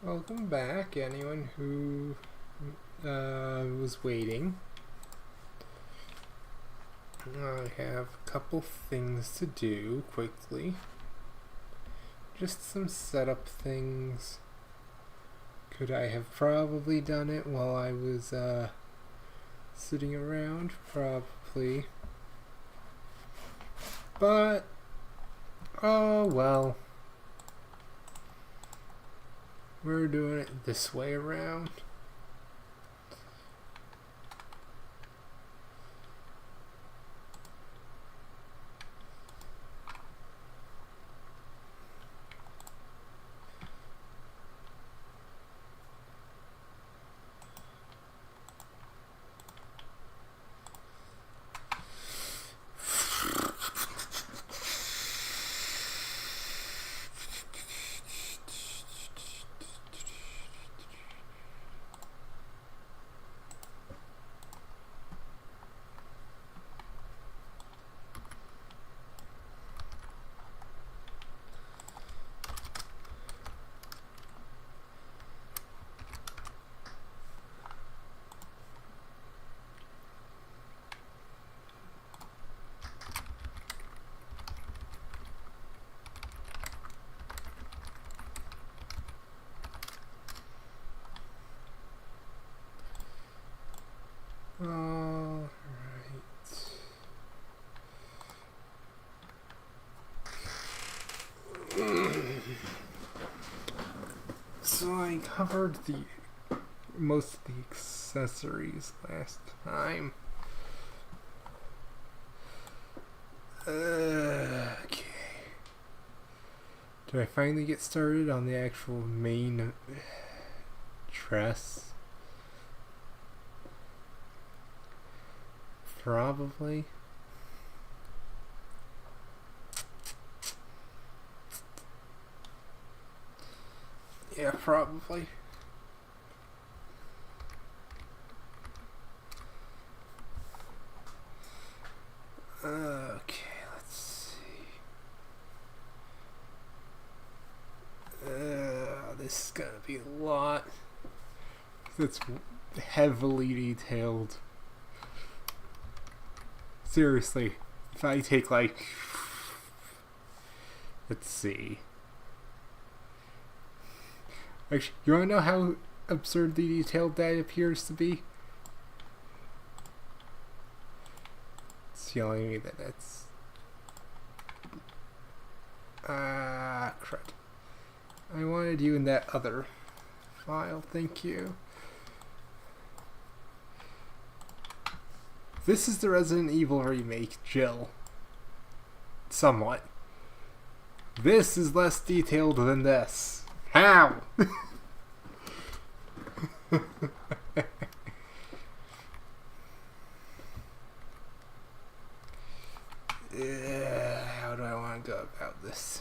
Welcome back, anyone who was waiting. I have a couple things to do quickly. Just some setup things. Could I have probably done it while I was sitting around? Probably. But, oh well. We're doing it this way around. Alright. So I covered most of the accessories last time. Okay. Do I finally get started on the actual main dress? Probably. Yeah, probably. Okay, let's see. This is gonna be a lot. It's heavily detailed. Seriously, if I take like, let's see. Actually, you wanna know how absurdly detailed that appears to be? It's telling me that that's... crud. I wanted you in that other file, thank you. This is the Resident Evil remake, Jill. Somewhat. This is less detailed than this. How? How do I want to go about this?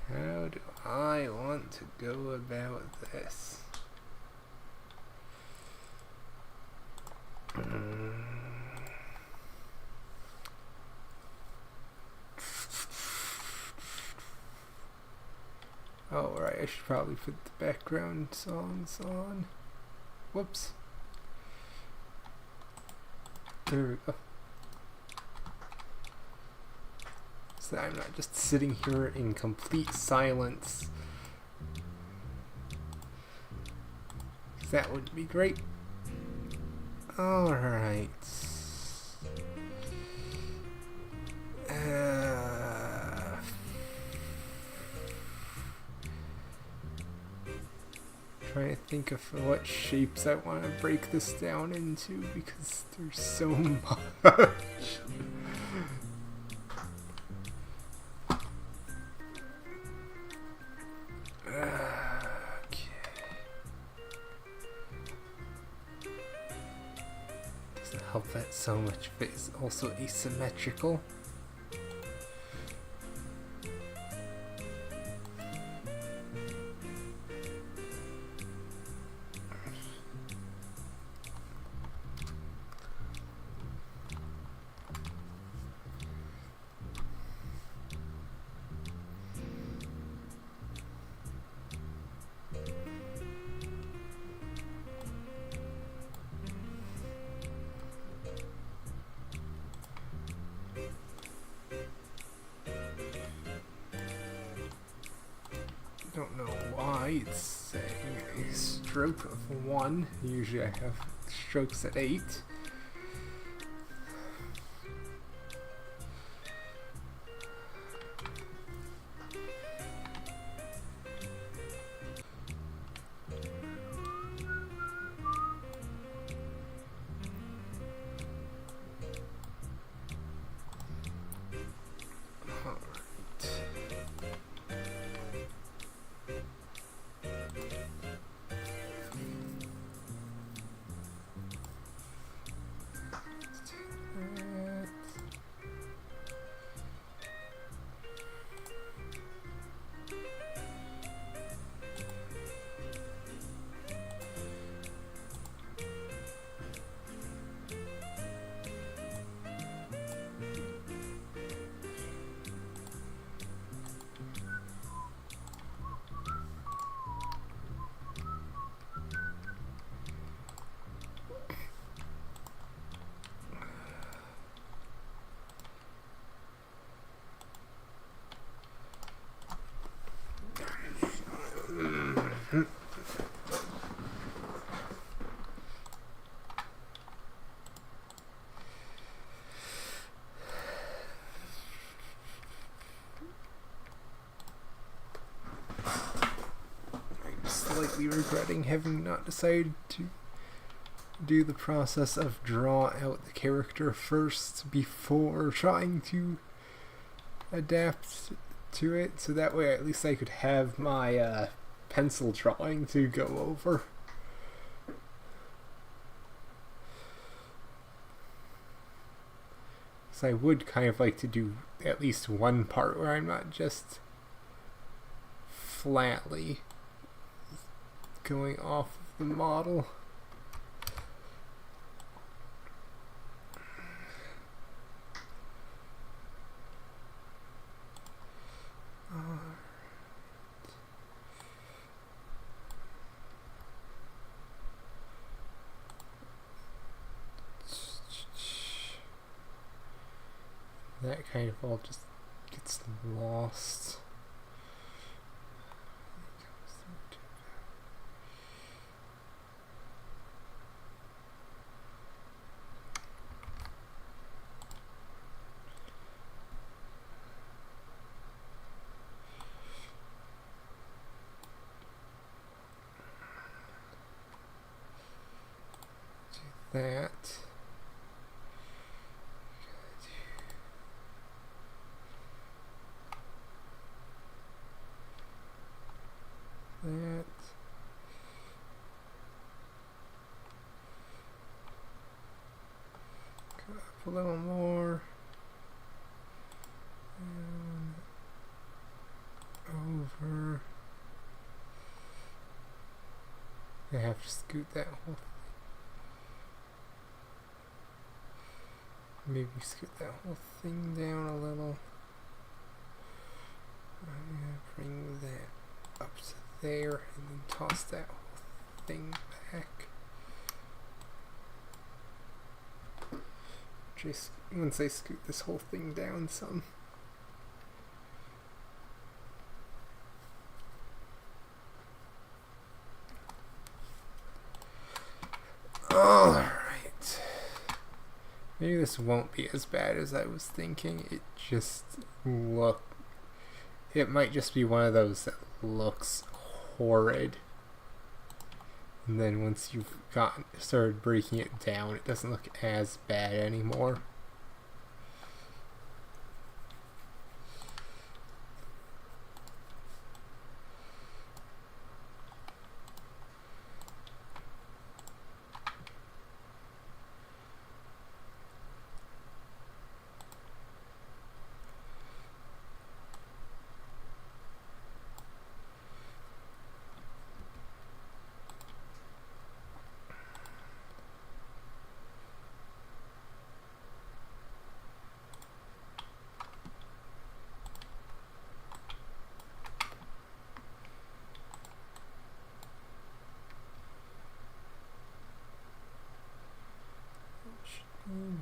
How do I want to go about this? Oh, right, I should probably put the background songs on. Whoops. There we go. So that I'm not just sitting here in complete silence. That would be great. Alright. Trying to think of what shapes I want to break this down into because there's so much. Help that so much, but it's also asymmetrical. Don't know why it's saying a stroke of 1. Usually I have strokes at 8. Slightly regretting having not decided to do the process of draw out the character first before trying to adapt to it, so that way at least I could have my pencil drawing to go over. So I would kind of like to do at least one part where I'm not just flatly going off of the model. That kind of all just gets lost. That. That. Go up a little more. And over. I have to scoot that whole thing. Maybe scoot that whole thing down a little. I'm gonna bring that up to there and then toss that whole thing back. Just once I scoot this whole thing down some. Alright. Maybe this won't be as bad as I was thinking. It might just be one of those that looks horrid. And then once you've started breaking it down, it doesn't look as bad anymore.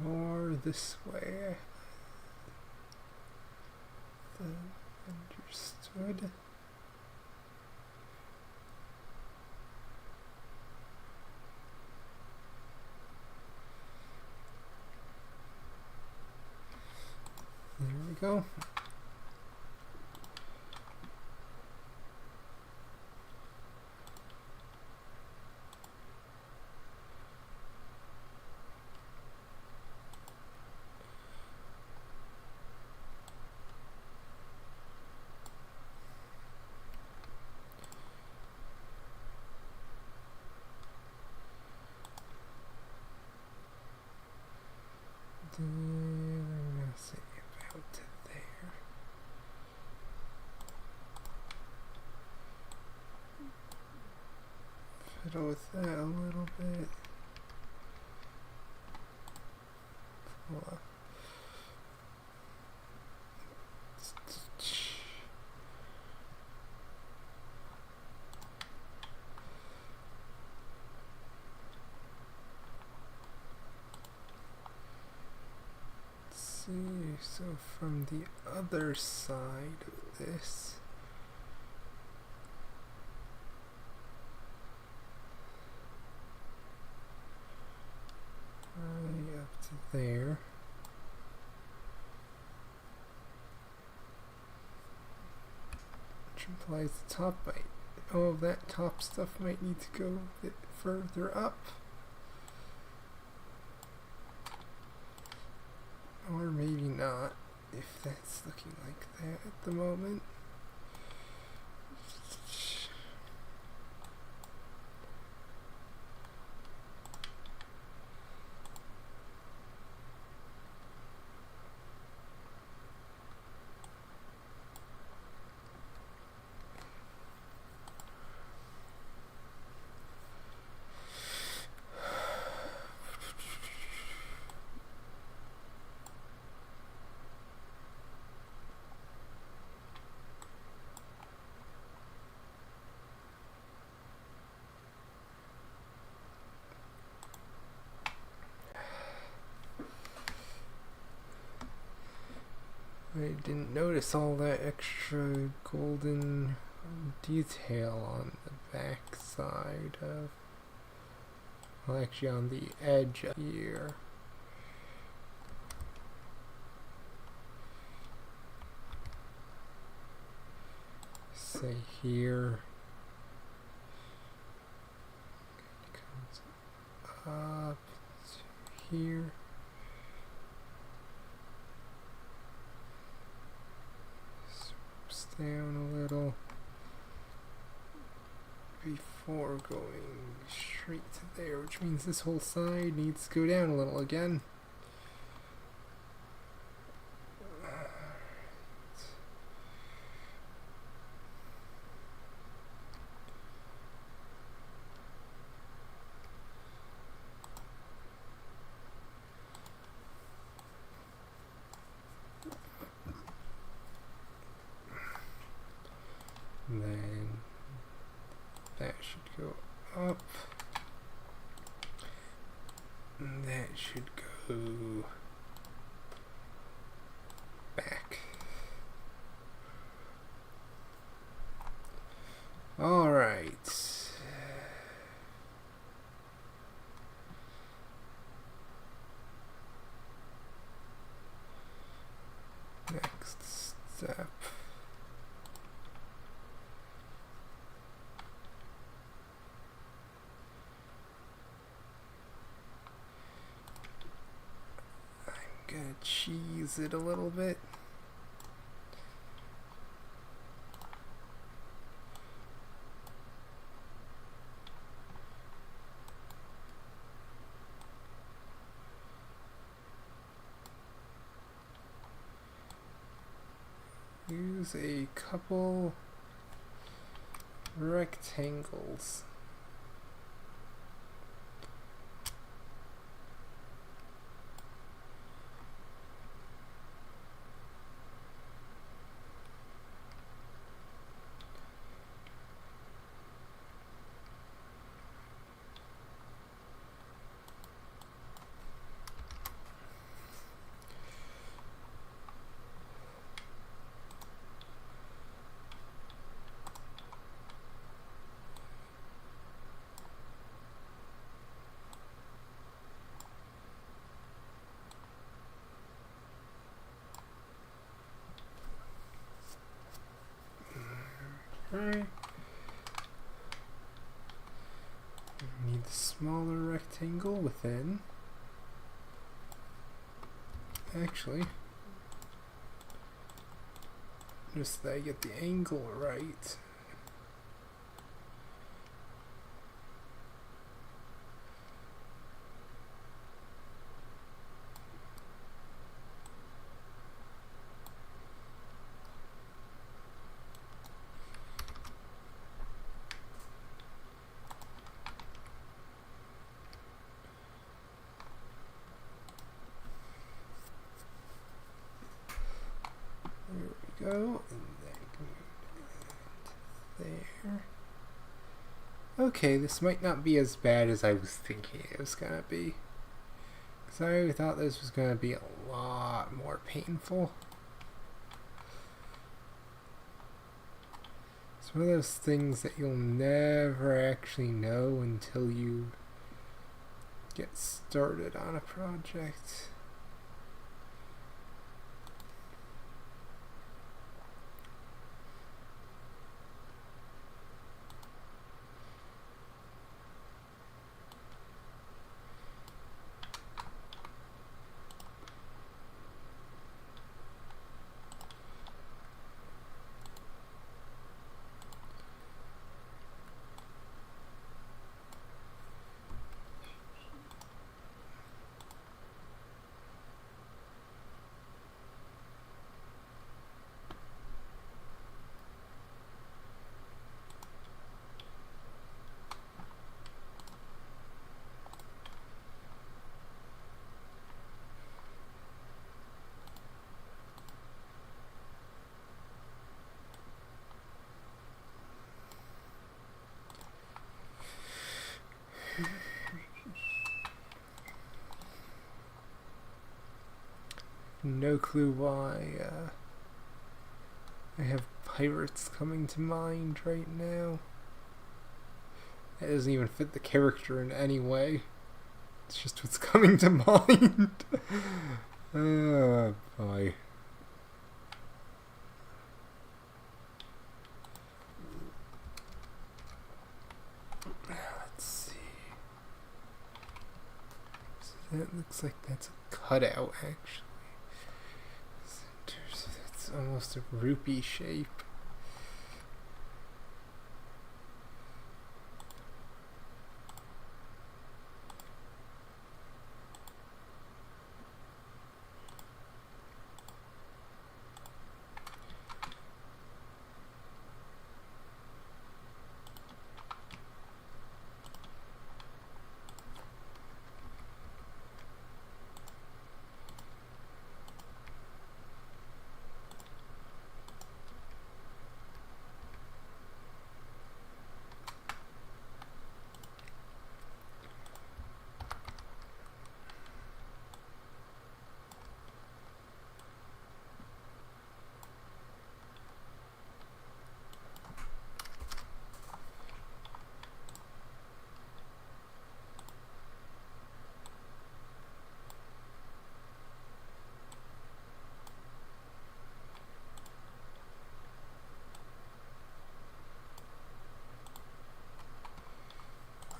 More this way than understood. go. I'm gonna say about to there. Fiddle with that a little bit. Pull up. See, so from the other side of this, right up to there. Which implies the top might, oh, that top stuff might need to go a bit further up. Or maybe not, if that's looking like that at the moment. I didn't notice all that extra golden detail on the back side of, well, actually on the edge here. Say here. It comes up to here. Down a little before going straight to there, which means this whole side needs to go down a little again. And then that should go up. And that should go back. All right. Next step. Gonna cheese it a little bit. Use a couple rectangles. Alright. Need the smaller rectangle within. Actually, just that I get the angle right. Go, and then there. Okay, this might not be as bad as I was thinking it was gonna be. Because I thought this was gonna be a lot more painful. It's one of those things that you'll never actually know until you get started on a project. No clue why I have pirates coming to mind right now. That doesn't even fit the character in any way. It's just what's coming to mind. Oh boy. Let's see. So that looks like that's a cutout actually. So that's almost a rupee shape.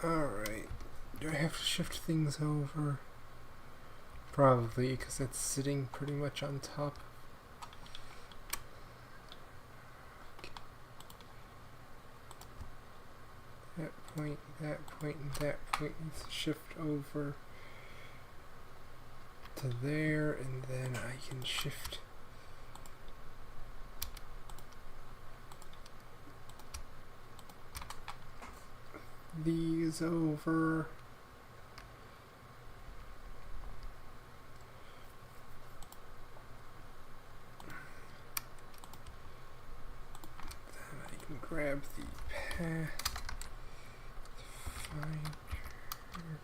Alright, do I have to shift things over? Probably, because it's sitting pretty much on top. Okay. That point, and that point needs to shift over to there, and then I can shift these over. Then I can grab the path to find her.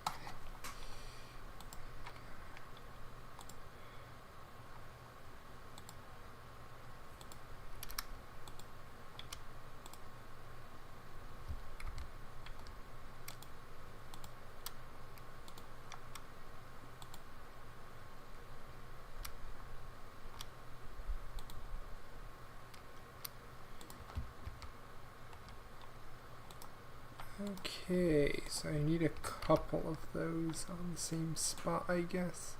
Okay, so I need a couple of those on the same spot, I guess.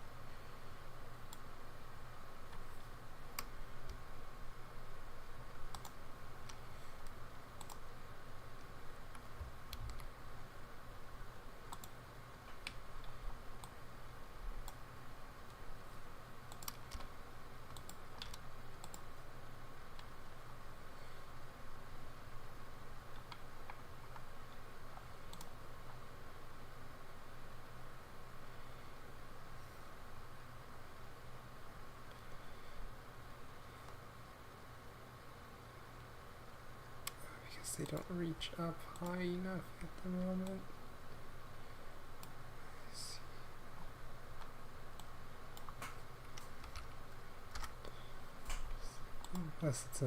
They don't reach up high enough at the moment. Plus it's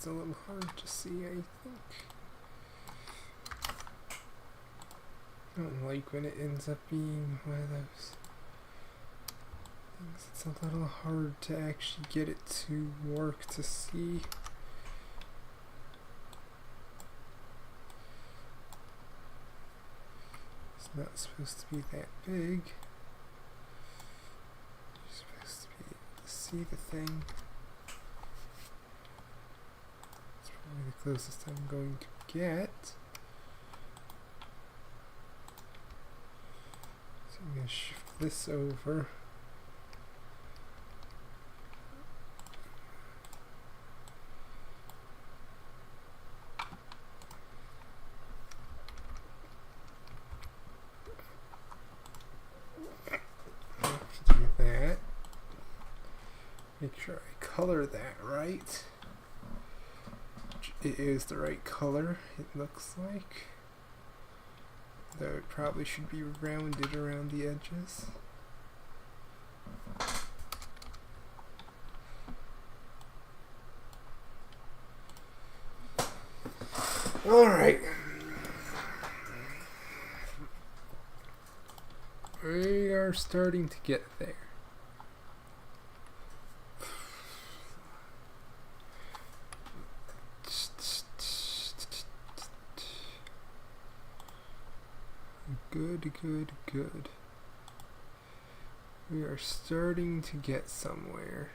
a little hard to see, I think. I don't like when it ends up being one of those things. It's a little hard to actually get it to work to see. It's not supposed to be that big. You're supposed to be able to see the thing. It's probably the closest I'm going to get. So I'm going to shift this over. Make sure I color that right. It is the right color, it looks like. Though it probably should be rounded around the edges. Alright. We are starting to get there. Good. We are starting to get somewhere.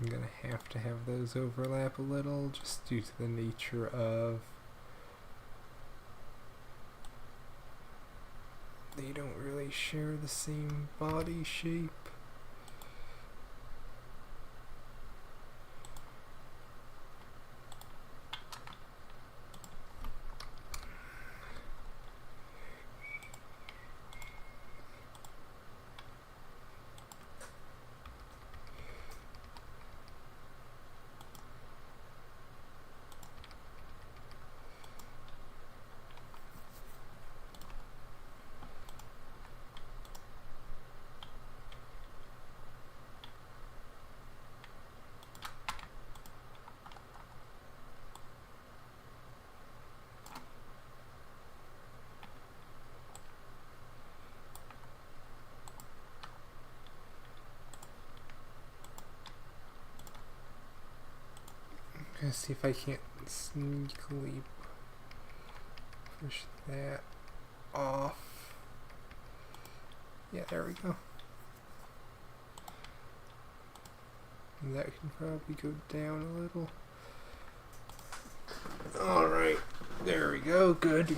I'm gonna have to have those overlap a little just due to the nature of they don't really share the same body shape. I'm gonna see if I can't sneakily push that off. Yeah, there we go. And that can probably go down a little. Alright, there we go. Good.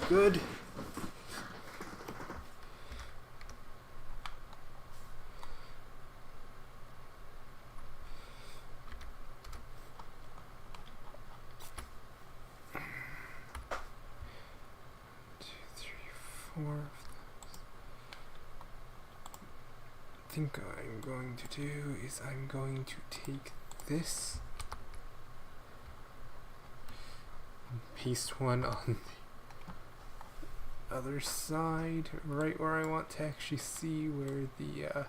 I think what I'm going to do is I'm going to take this and paste one on the other side, right where I want to actually see where the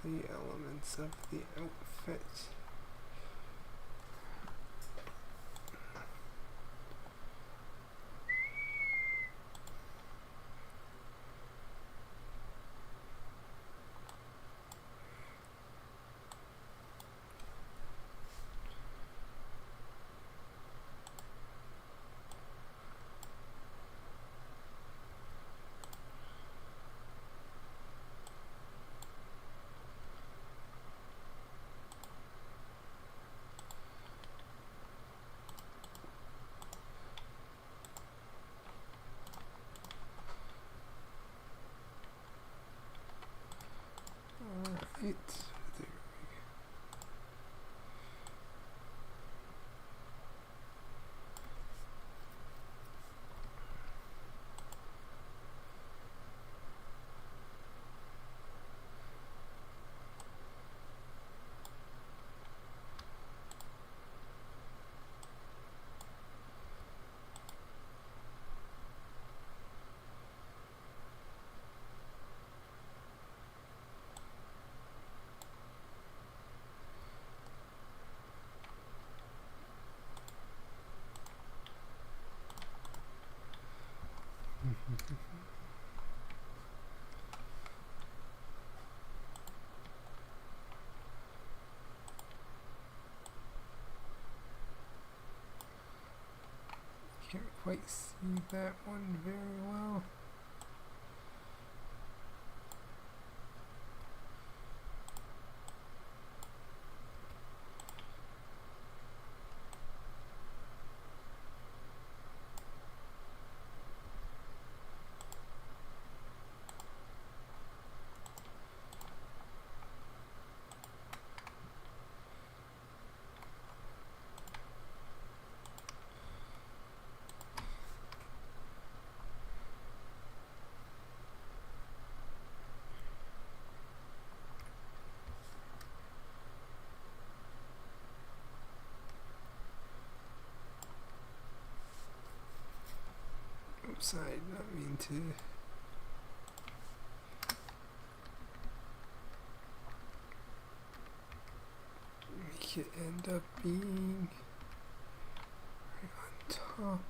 the elements of the outfit. Right, there can't quite see that one very well. Oops, I did not mean to. Make it end up being right on top.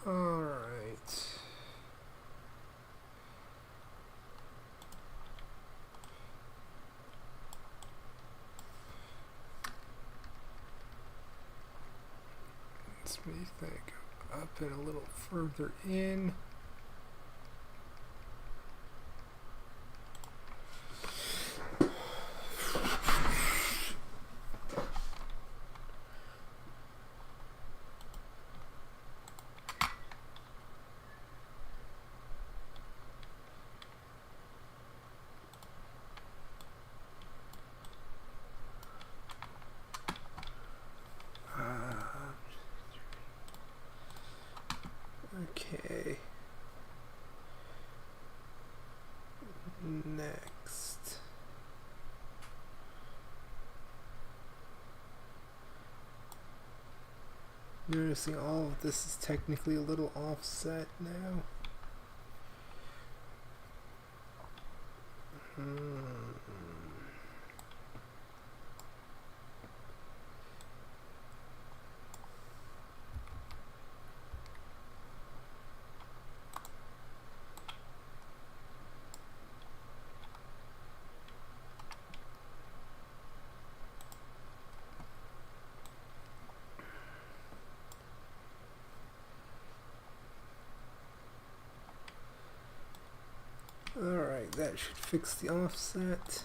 All right. Let's make that go up and a little further in. Okay. Next. Noticing all of this is technically a little offset now. that should fix the offset.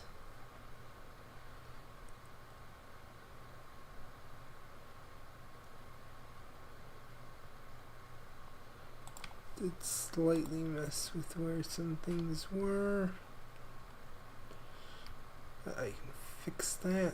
Did slightly mess with where some things were. But I can fix that.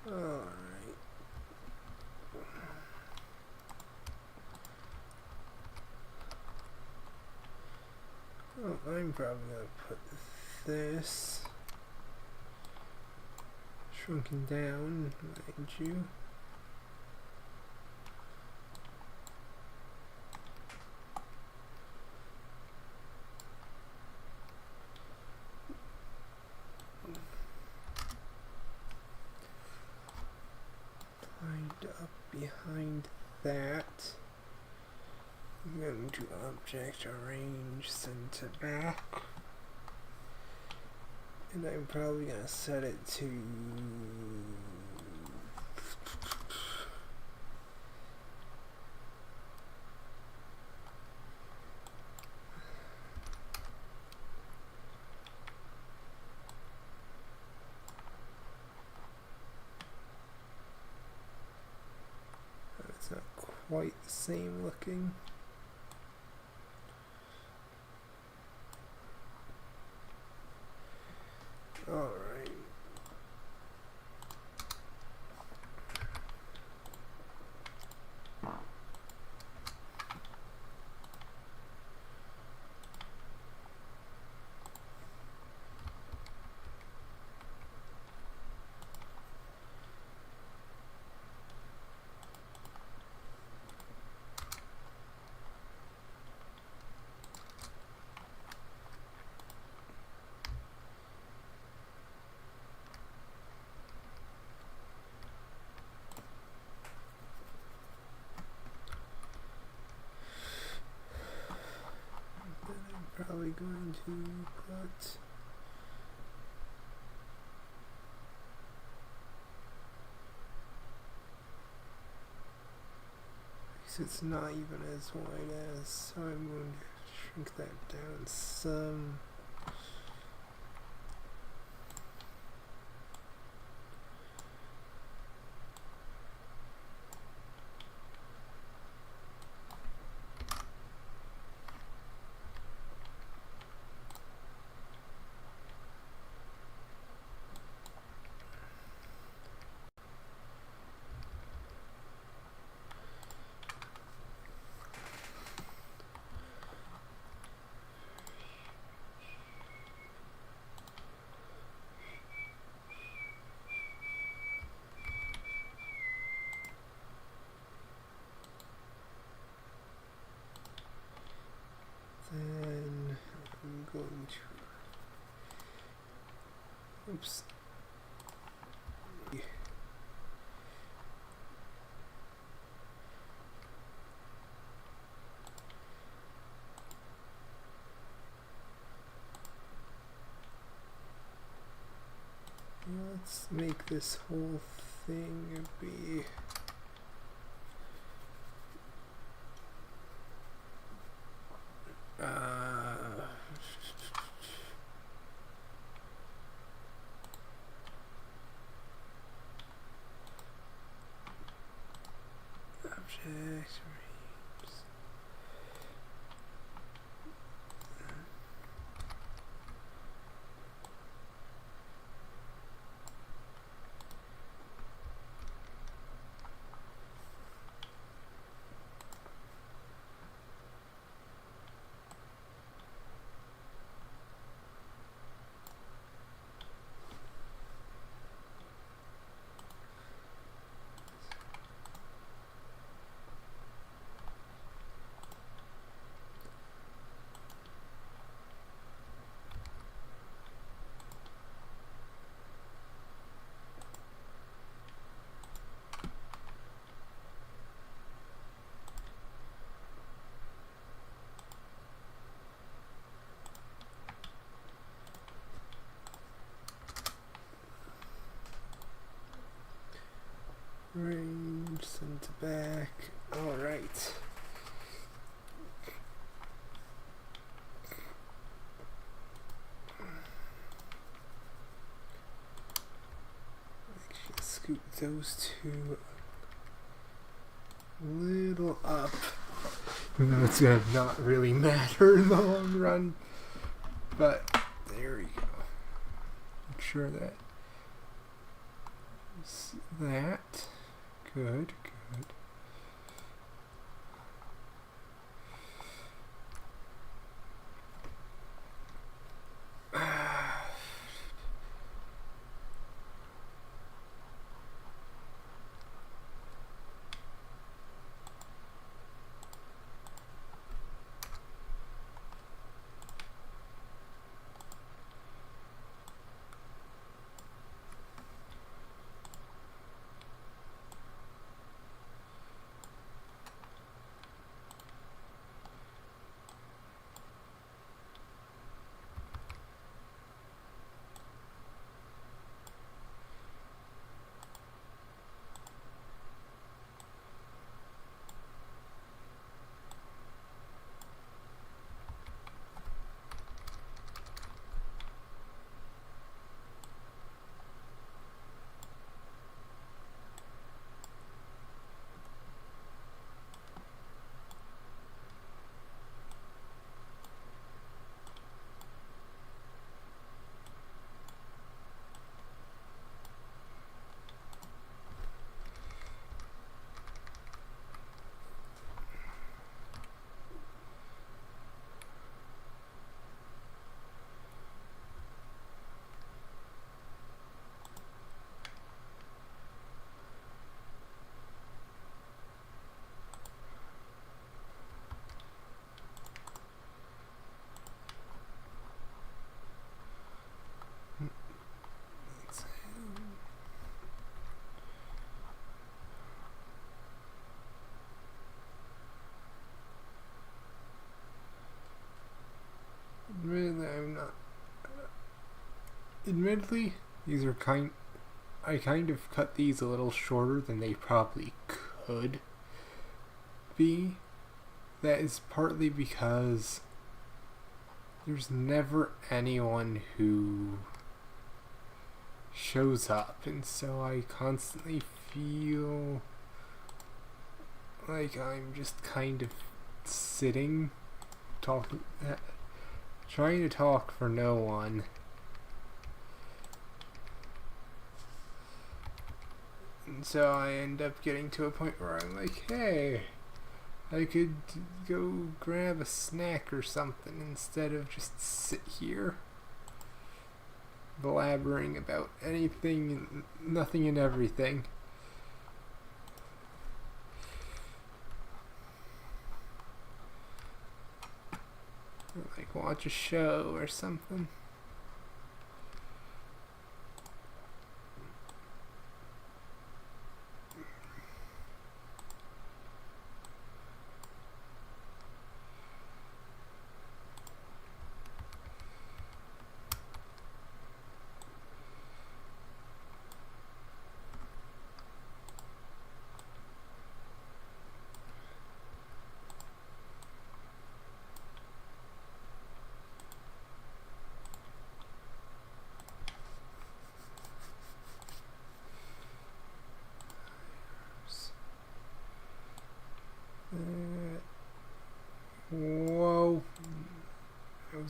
Alright. Oh, I'm probably going to put this shrunken down, mind you. Up behind that. I'm going to object arrange center back, and I'm probably going to set it to it's not quite the same looking. Alright. Probably going to put because it's not even as wide as, so I'm going to shrink that down some. Oops. Let's make this whole thing be object. Range, send to back. Alright. Actually, scoot those two a little up. Even though it's gonna not really matter in the long run. But there we go. Make sure that that. Good, good. Admittedly, these are I kind of cut these a little shorter than they probably could be. That is partly because there's never anyone who shows up, and so I constantly feel like I'm just kind of sitting, trying to talk for no one. And so I end up getting to a point where I'm like, hey, I could go grab a snack or something instead of just sit here blabbering about anything, nothing and everything. Or like watch a show or something.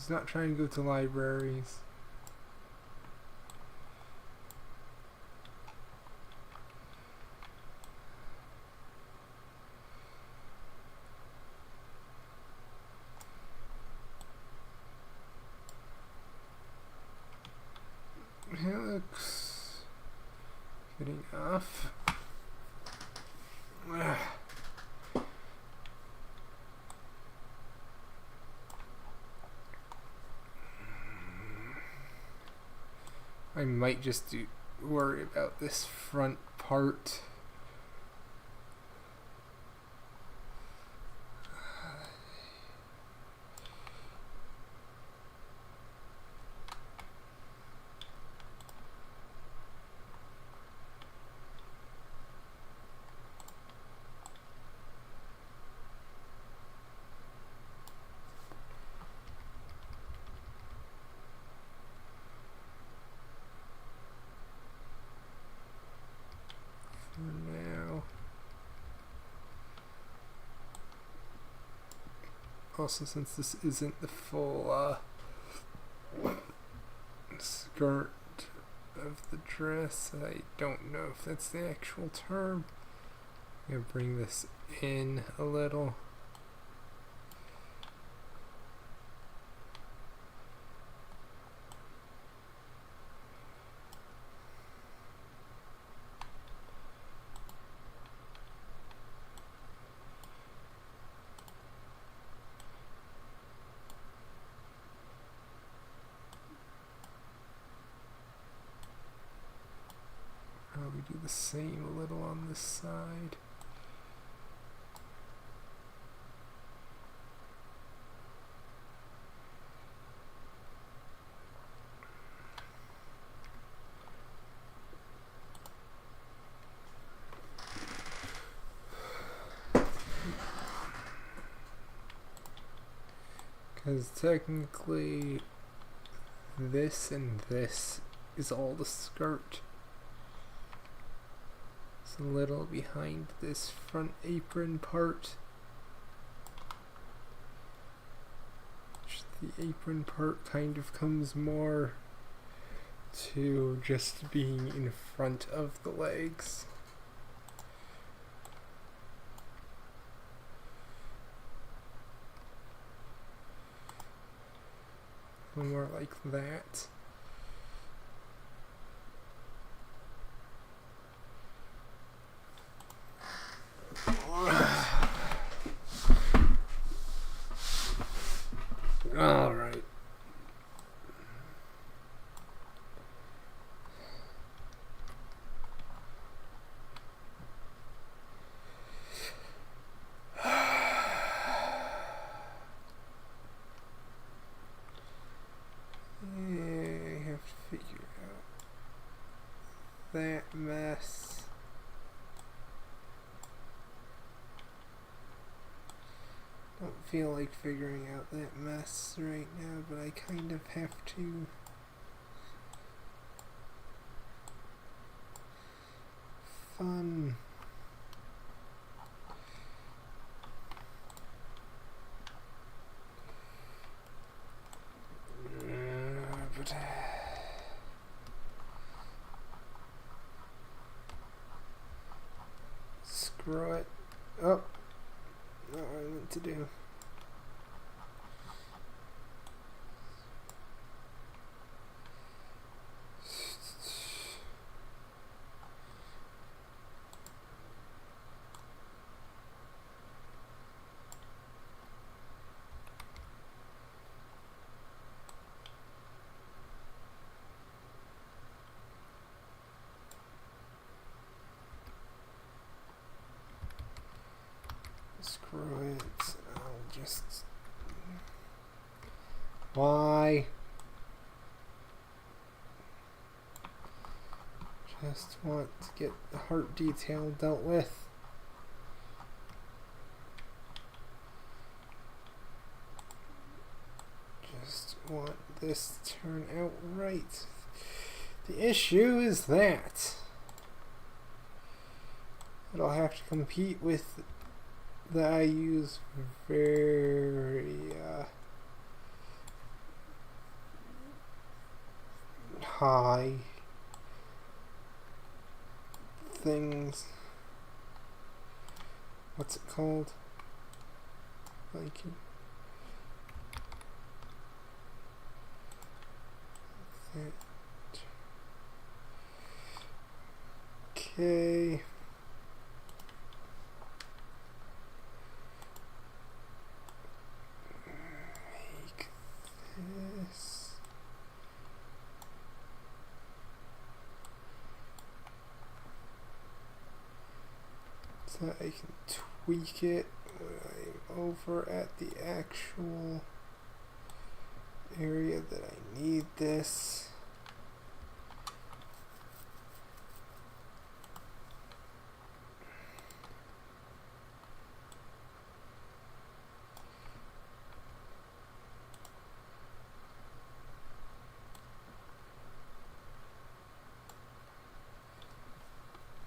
He's not trying to go to libraries. It looks getting off. I might just worry about this front part. Now, also since this isn't the full skirt of the dress, I don't know if that's the actual term. I'm gonna bring this in a little. We do the same a little on this side. Because technically this and this is all the skirt. It's a little behind this front apron part. The apron part kind of comes more to just being in front of the legs. More like that. All right. I have to figure out that mess. Don't feel like figuring out that mess right now, but I kind of have to. Fun. But screw it. Oh, not what I meant to do. Screw it. I'll just. Why? Just want to get the heart detail dealt with. Just want this to turn out right. The issue is that it'll have to compete with that I use very high things. What's it called? Like that. Okay. Make this. So I can tweak it when I'm over at the actual area that I need this.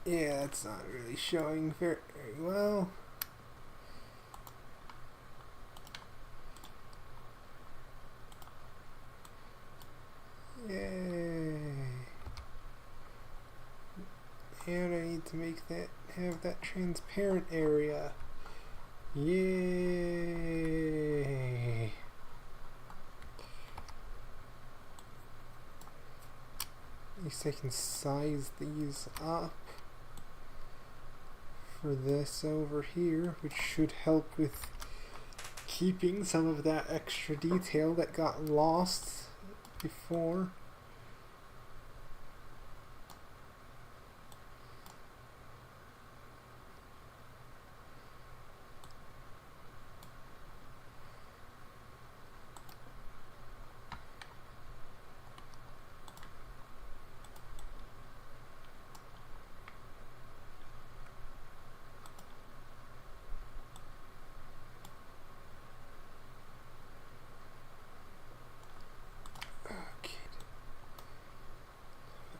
Yeah, it's not really showing very well. Yay. And I need to make that, have that transparent area. Yay. At least I can size these up for this over here, which should help with keeping some of that extra detail that got lost before.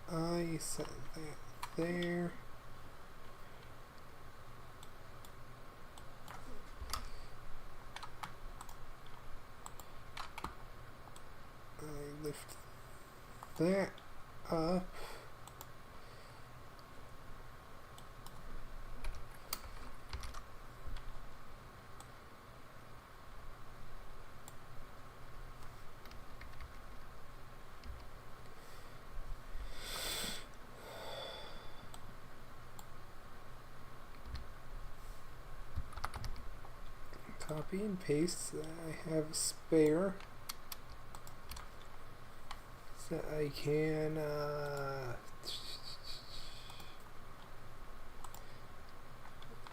I set that there. I lift that up. Copy and paste so that I have a spare, so that I can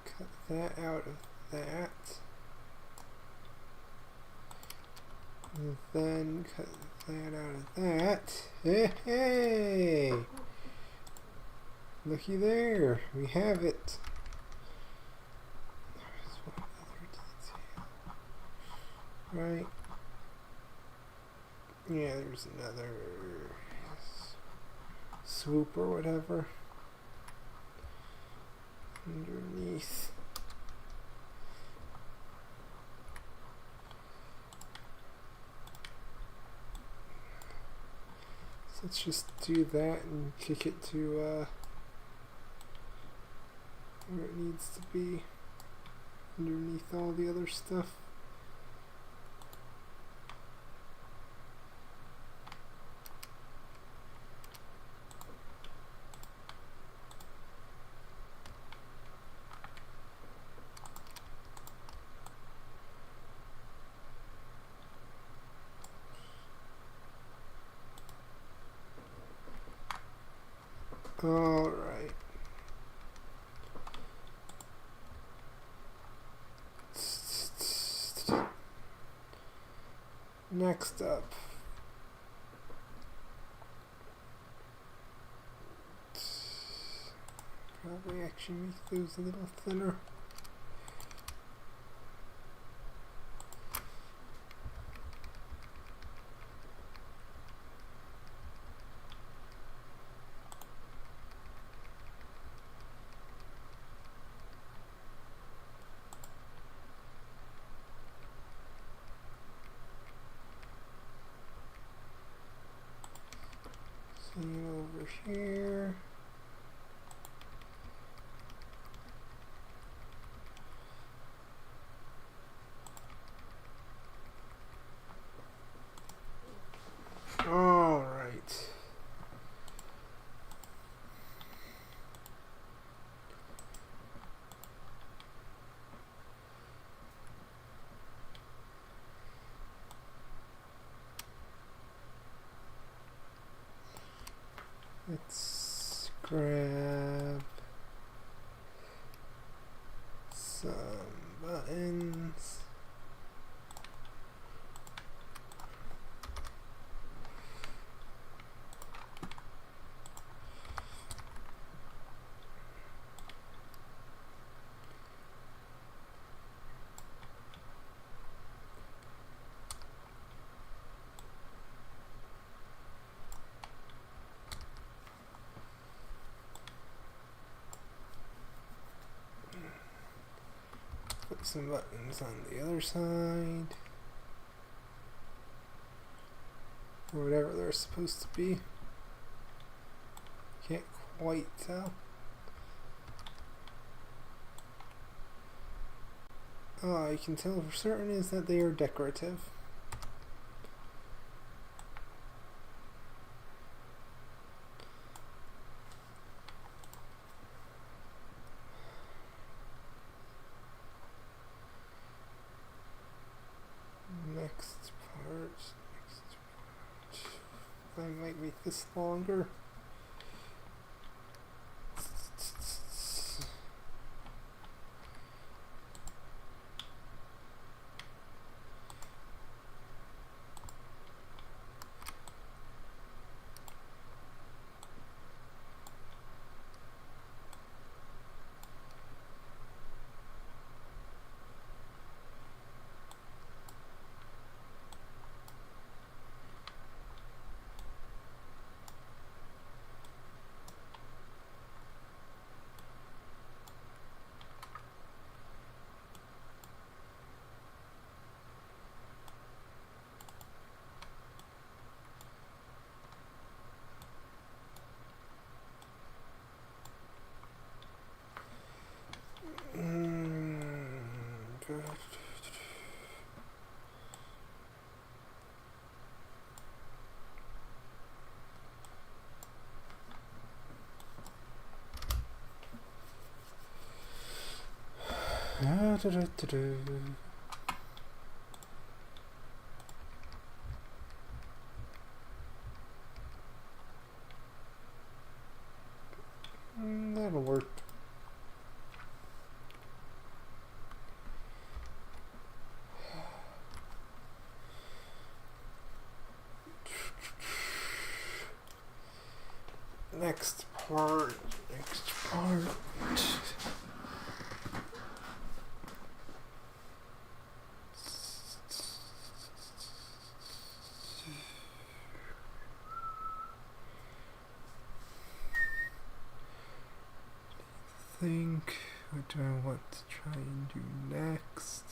cut that out of that, and then cut that out of that. Hey! Looky there, we have it. Right. Yeah, there's another swoop or whatever underneath. So let's just do that and kick it to where it needs to be, underneath all the other stuff. All right. Next up, probably actually make those a little thinner. over here. All right. Let's grab some buttons. Put some buttons on the other side. Or whatever they're supposed to be. Can't quite tell. All I can tell for certain is that they are decorative. Next part. I might make this longer. That'll work. Next part. What do I want to try and do next?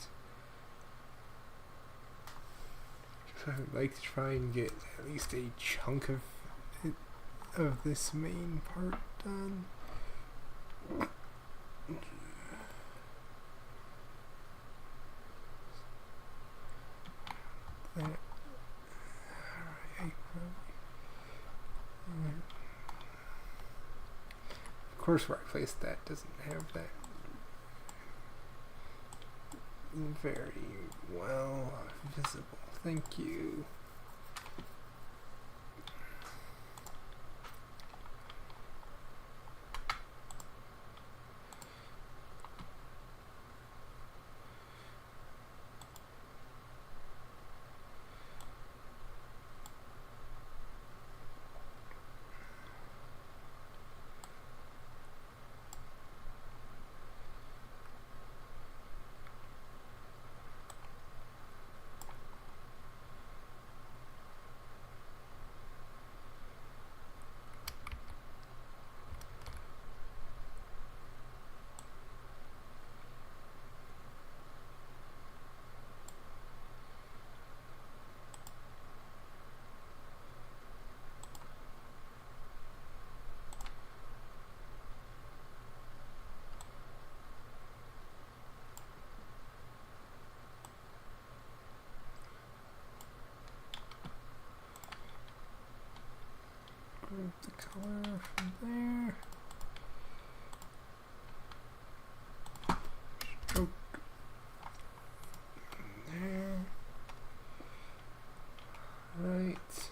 I would like to try and get at least a chunk of this main part done. Alright, of course, where I placed that doesn't have that very well visible. Thank you. from there. Stroke. There. Right.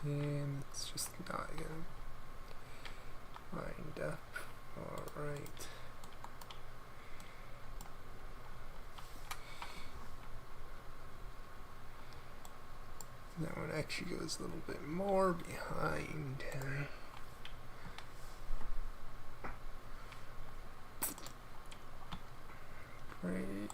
And it's just not gonna wind up. Alright. That one actually goes a little bit more behind him. Great.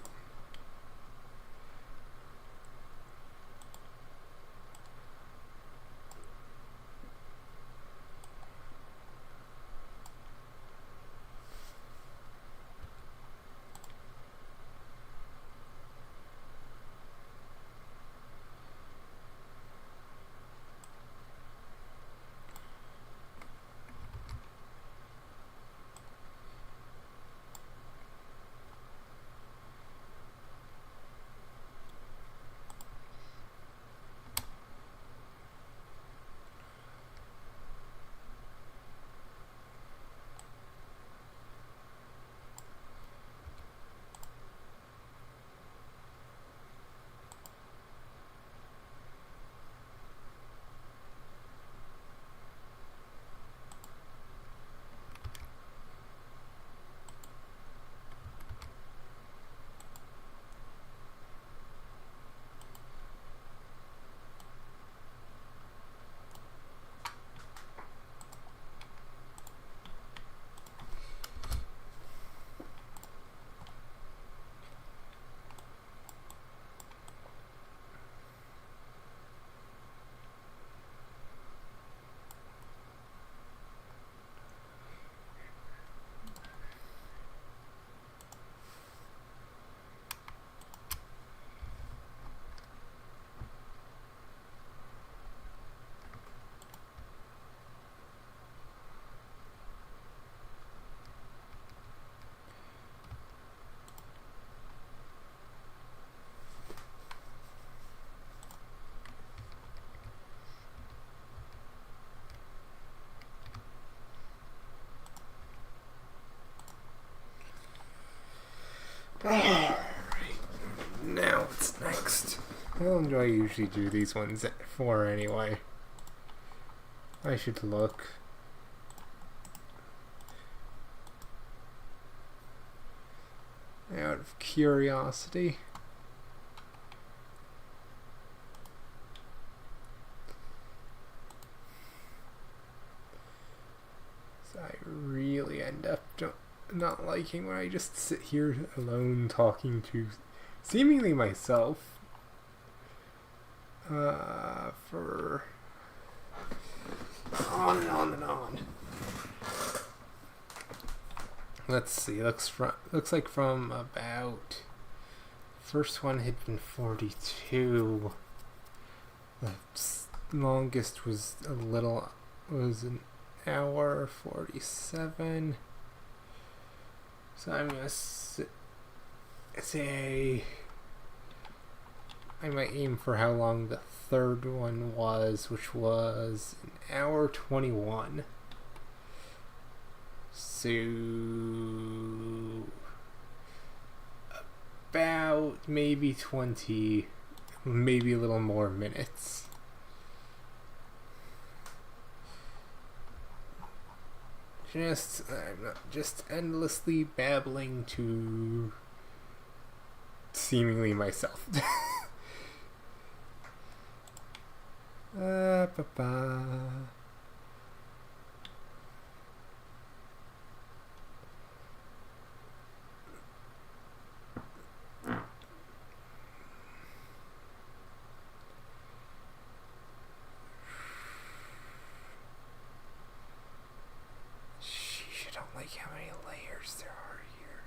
Alright, now what's next? How long do I usually do these ones for anyway? I should look. Out of curiosity. So I really end up not liking when I just sit here alone talking to seemingly myself for on and on and on. Let's see, looks like from about first one had been 42. The longest was an hour 47. So I'm gonna say I might aim for how long the third one was, which was an hour 21. So about maybe 20, maybe a little more minutes. I'm not just endlessly babbling to seemingly myself. Ba-ba. I don't like how many layers there are here.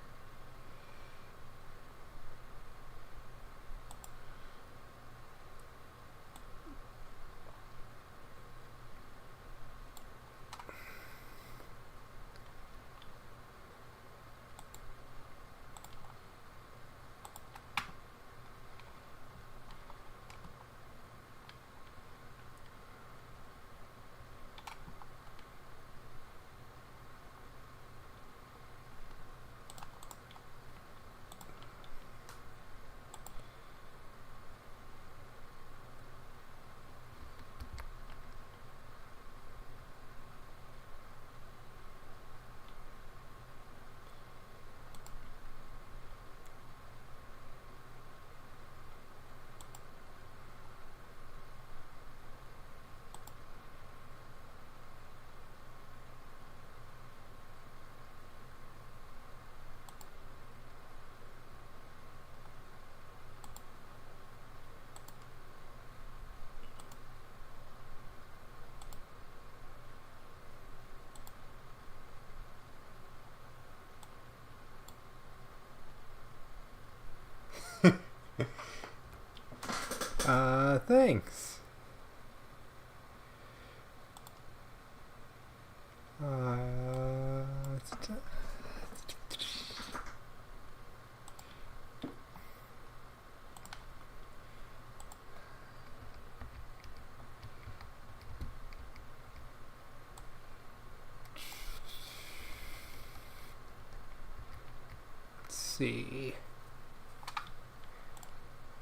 Thanks. Let's see.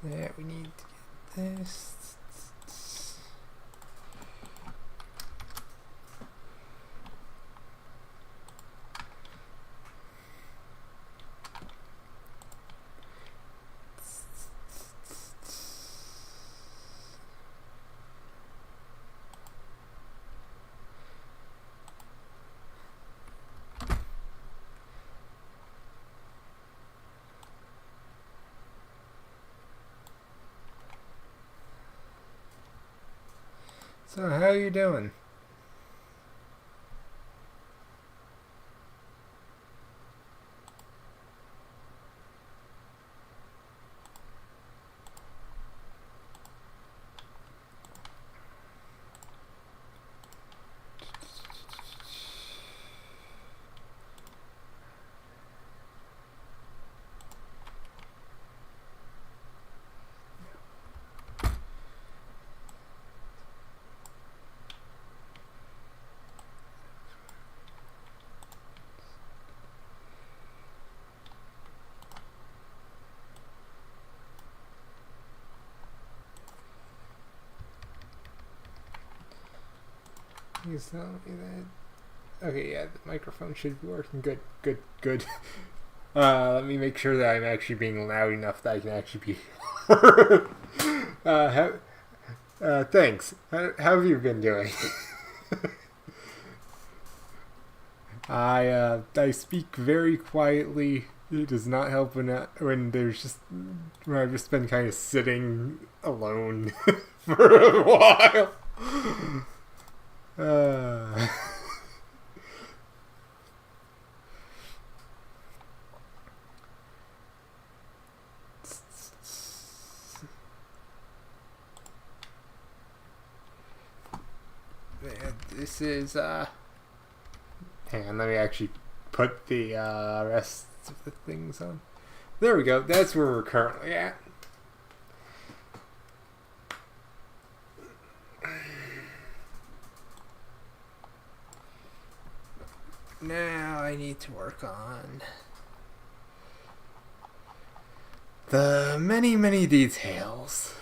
Yeah, we need to get this. So how are you doing? He's telling me that. Okay, yeah, the microphone should be working. Good, good, good. Let me make sure that I'm actually being loud enough that I can actually be heard. Thanks. How have you been doing? I speak very quietly. It does not help when I've just been kind of sitting alone for a while. This is hang on, let me actually put the rest of the things on. There we go. That's where we're currently at. Now I need to work on the many, many details.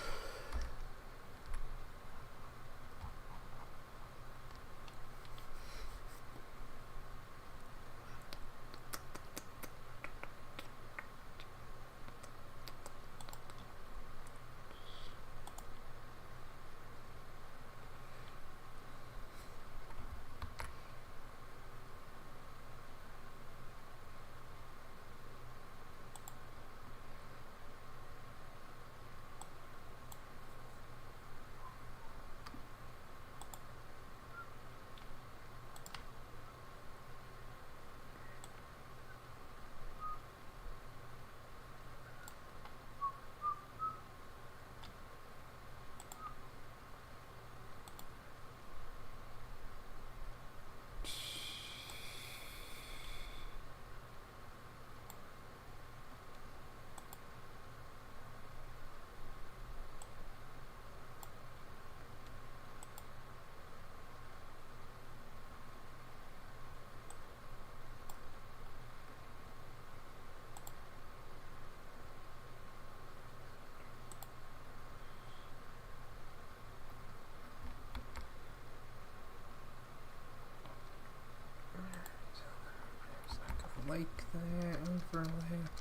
Like that overlap.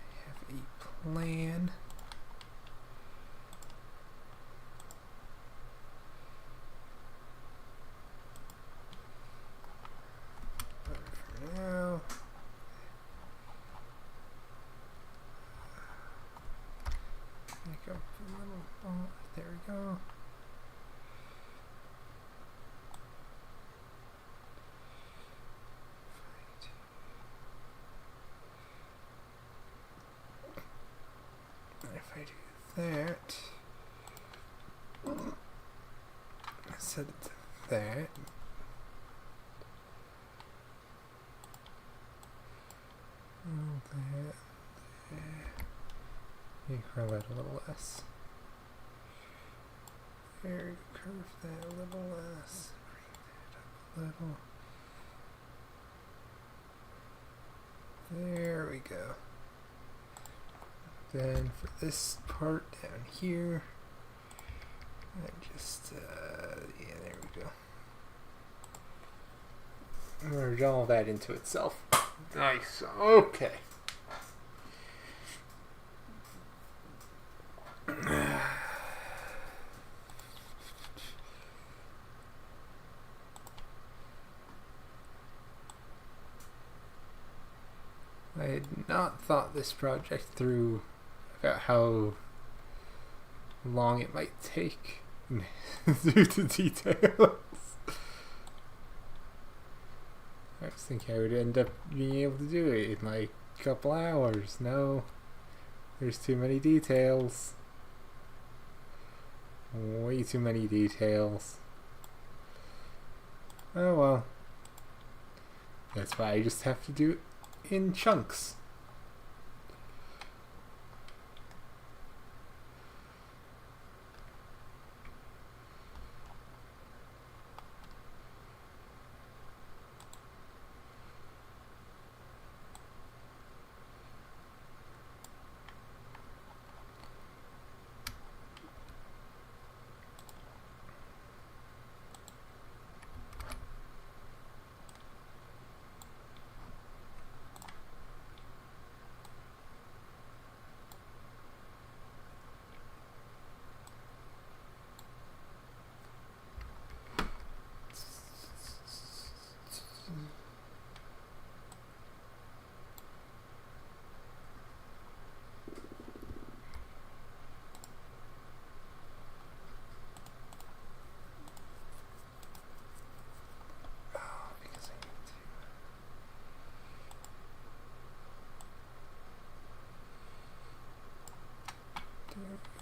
I have a plan. But for now, make up a little. Oh, there we go. If I do that, set it to that. You curve it a little less. There, curve that a little less. Bring that up a little. There we go. Then for this part down here, I just, yeah, there we go. Merge all that into itself. Nice. Okay. I had not thought this project through about how long it might take due to details. I was thinking I would end up being able to do it in like a couple hours. No, there's too many details. Way too many details. Oh well. That's why I just have to do it in chunks.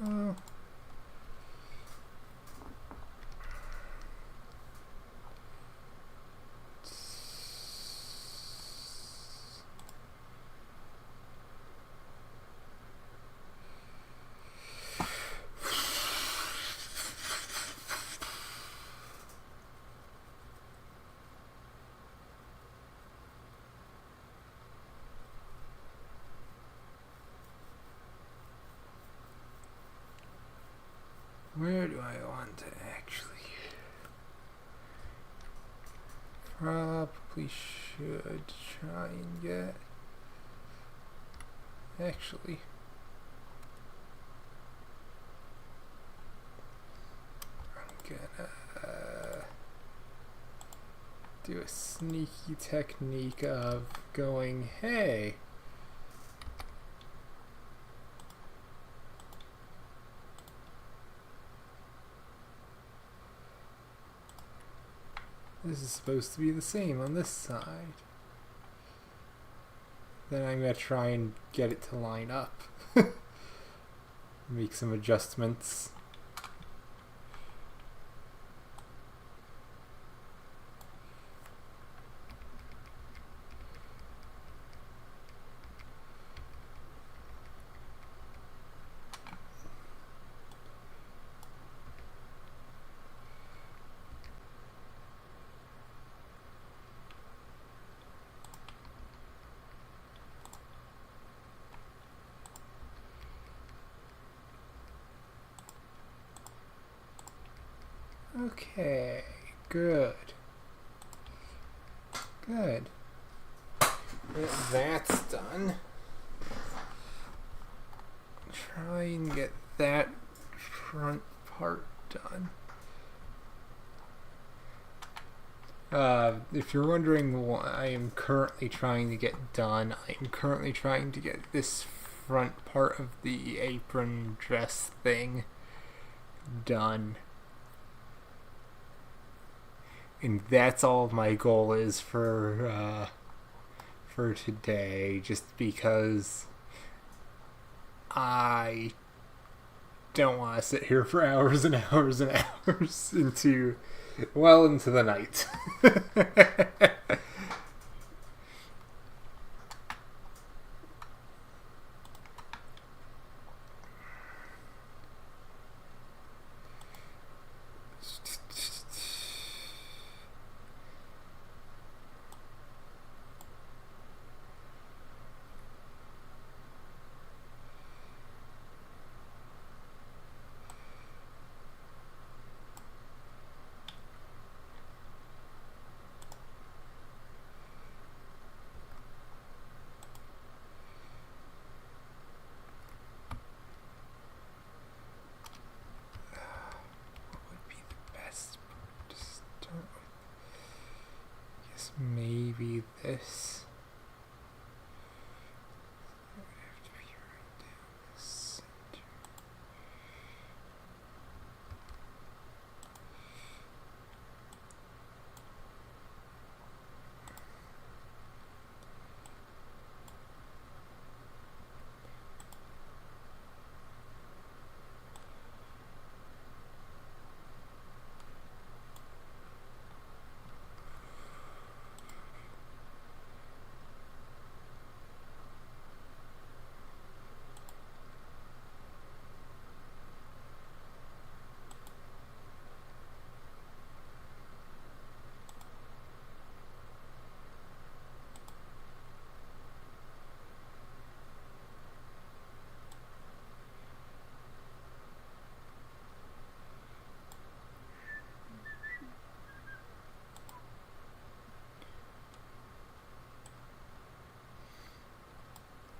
Oh. Where do I want to actually? Probably should try and get. Actually. I'm gonna do a sneaky technique of going, hey. This is supposed to be the same on this side. Then I'm going to try and get it to line up. Make some adjustments. Okay, good. Good. That's done. Try and get that front part done. If you're wondering what I am currently trying to get done, I am currently trying to get this front part of the apron dress thing done. And that's all my goal is for today, just because I don't want to sit here for hours and hours and hours into the night. Maybe this.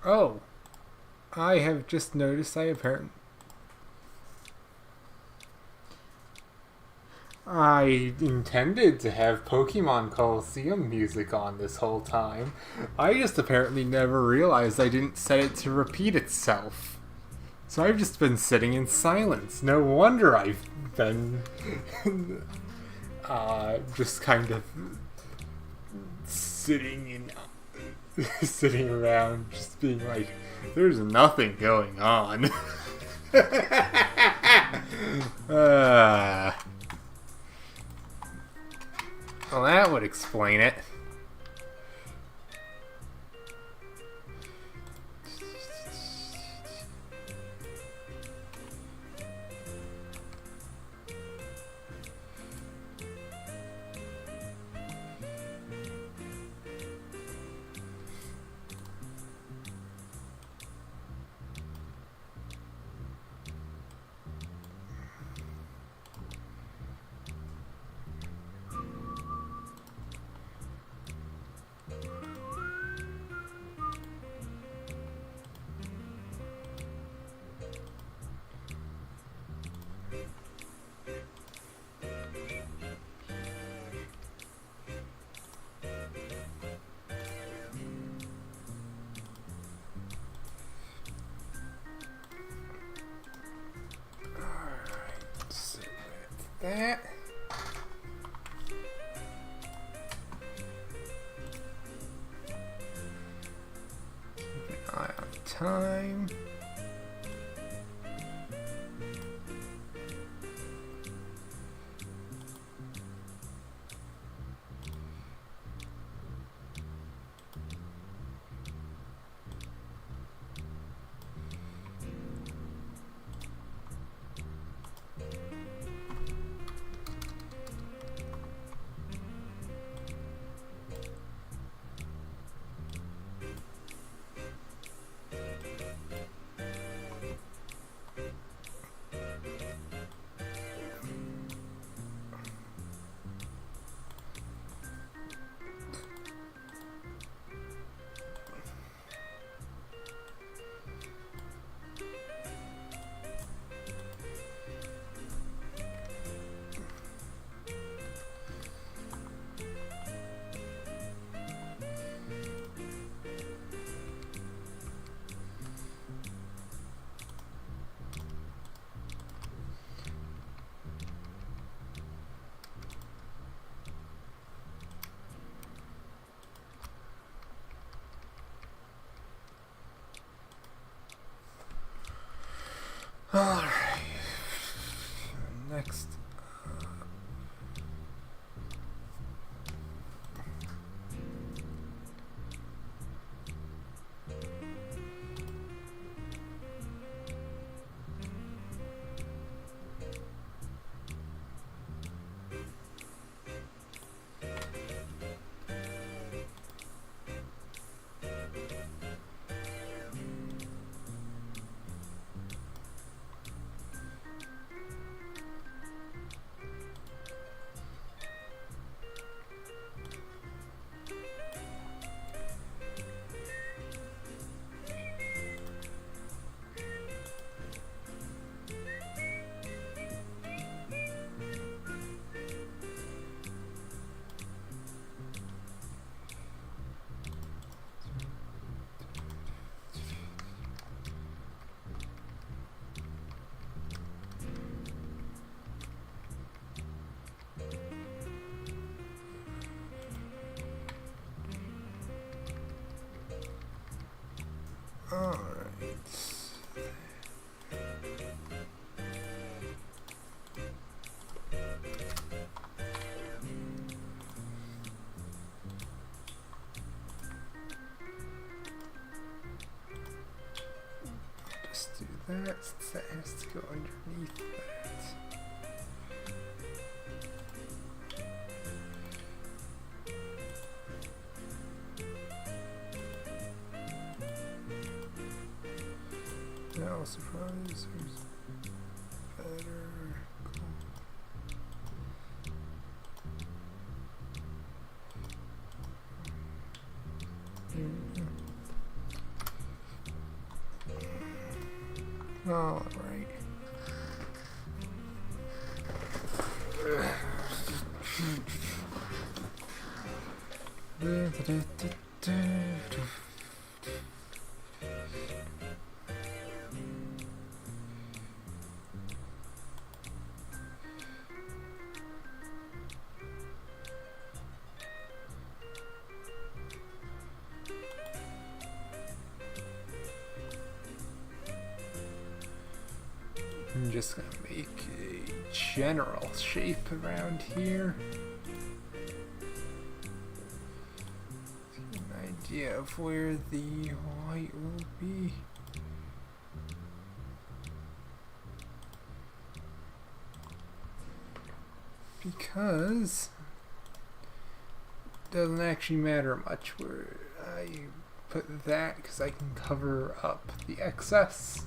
Oh, I have just noticed I intended to have Pokemon Colosseum music on this whole time. I just apparently never realized I didn't set it to repeat itself. So I've just been sitting in silence. No wonder I've been just kind of sitting around just being like, there's nothing going on. Well, that would explain it. That. Keep an eye on time. Alright. Just do that since that has to go underneath that. No surprise, there's better. All right. I'm just gonna make a general shape around here. Get an idea of where the white will be. Because it doesn't actually matter much where I put that, because I can cover up the excess.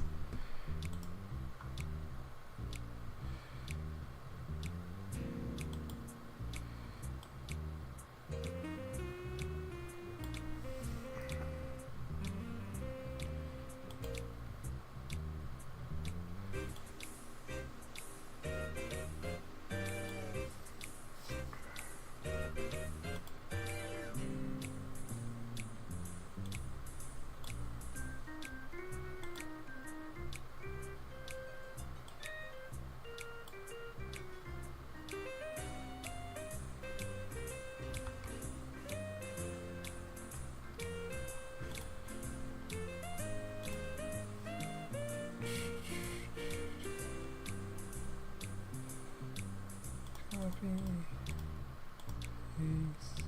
Paste.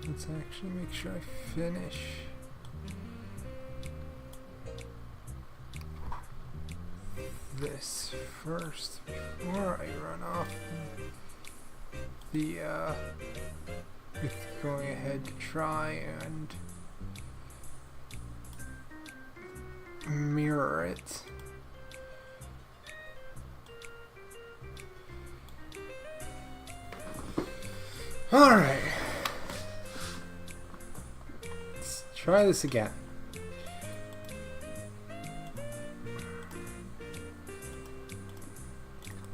Let's actually make sure I finish this first before I run off the with going ahead to try and mirror it. Alright. Let's try this again.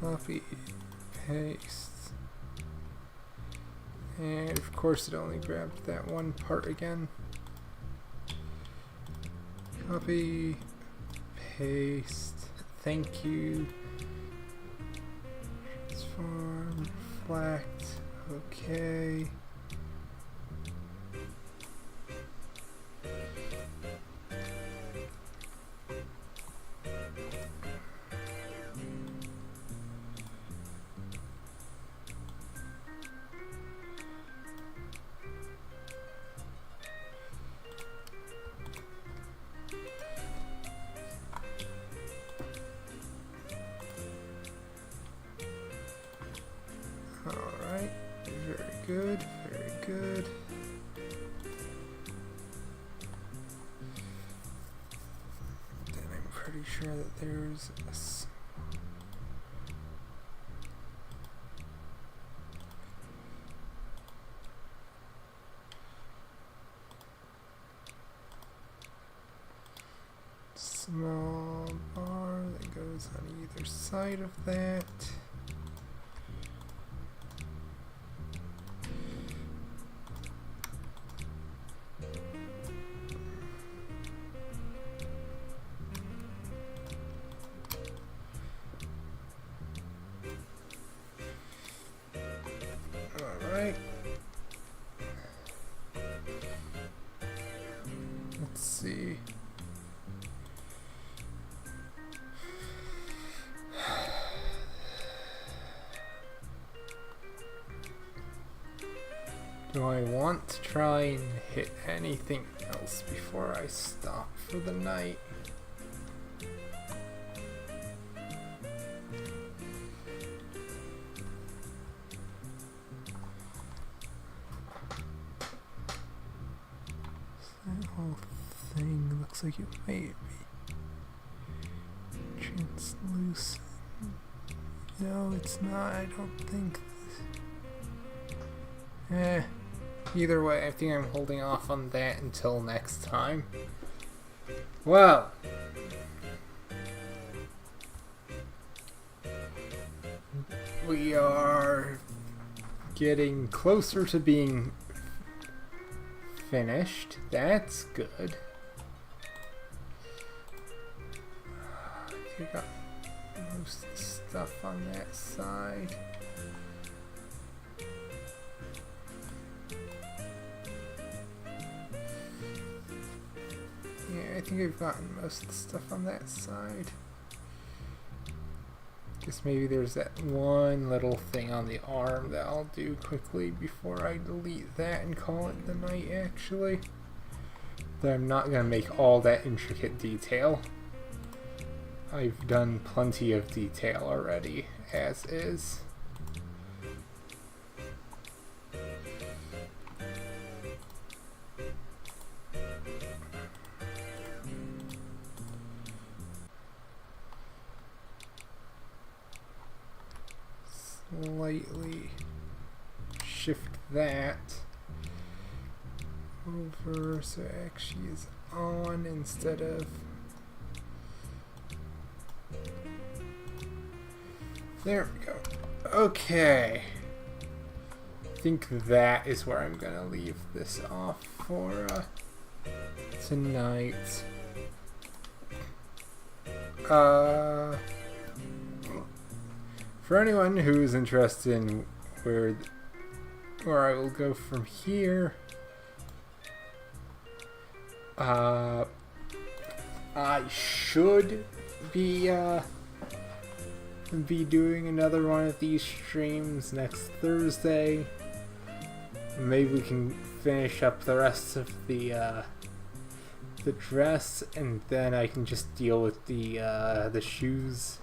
Copy, paste. And of course it only grabbed that one part again. Copy, paste, thank you, transform, reflect, okay. Alright, very good, very good. Then I'm pretty sure that there's a small bar that goes on either side of that. Let's see. Do I want to try and hit anything else before I stop for the night? That whole thing looks like it might be translucent. No, it's not. I don't think. Either way, I think I'm holding off on that until next time. Well, we are getting closer to being finished. That's good. We got most stuff on that side. Yeah, I think I've gotten most of the stuff on that side. Guess maybe there's that one little thing on the arm that I'll do quickly before I delete that and call it the night, actually. But I'm not going to make all that intricate detail. I've done plenty of detail already, as is. Slightly shift that over so it actually is on instead of there we go. Okay, I think that is where I'm gonna leave this off for tonight. For anyone who is interested in where I will go from here, I should be doing another one of these streams next Thursday. Maybe we can finish up the rest of the dress, and then I can just deal with the shoes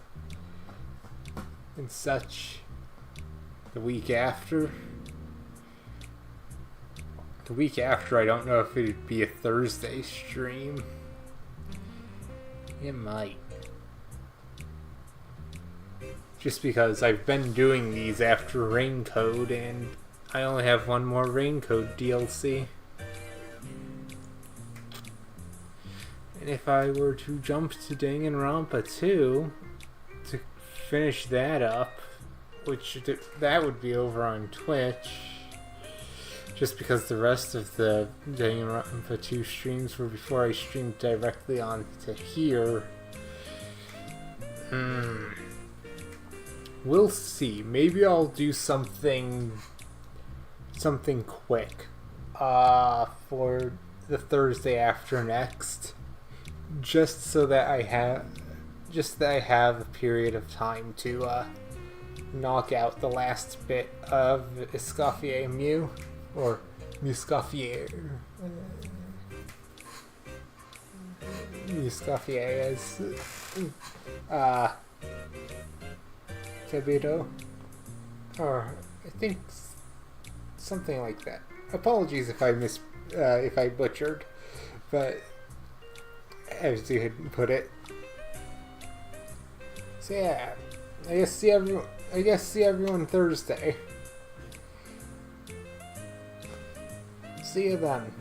and such the week after. The week after, I don't know if it'd be a Thursday stream. It might. Just because I've been doing these after Raincode, and I only have one more Raincode DLC. And if I were to jump to Danganronpa 2 to finish that up, which that would be over on Twitch, just because the rest of the Danganronpa 2 streams were before I streamed directly onto here. We'll see. Maybe I'll do something quick for the Thursday after next, just so that I have a period of time to knock out the last bit of Escoffier Mew, or Muscoffier. Muscoffier as Cabido, or I think something like that. Apologies if I butchered, but as you had put it. So yeah, I guess see everyone Thursday. See you then.